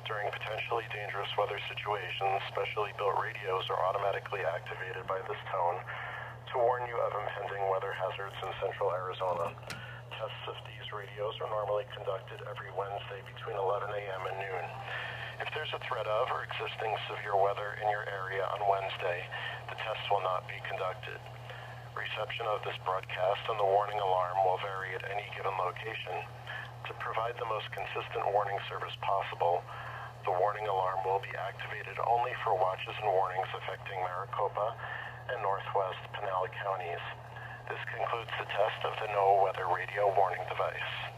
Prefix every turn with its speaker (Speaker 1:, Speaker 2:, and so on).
Speaker 1: During potentially dangerous weather situations, specially built radios are automatically activated by this tone to warn you of impending weather hazards in central Arizona. Tests of these radios are normally conducted every Wednesday between 11 a.m. and noon. If there's a threat of or existing severe weather in your area on Wednesday, the tests will not be conducted. Reception of this broadcast and the warning alarm will vary at any given location. To provide the most consistent warning service possible, the warning alarm will be activated only for watches and warnings affecting Maricopa and northwest Pinal counties. This concludes the test of the NOAA weather radio warning device.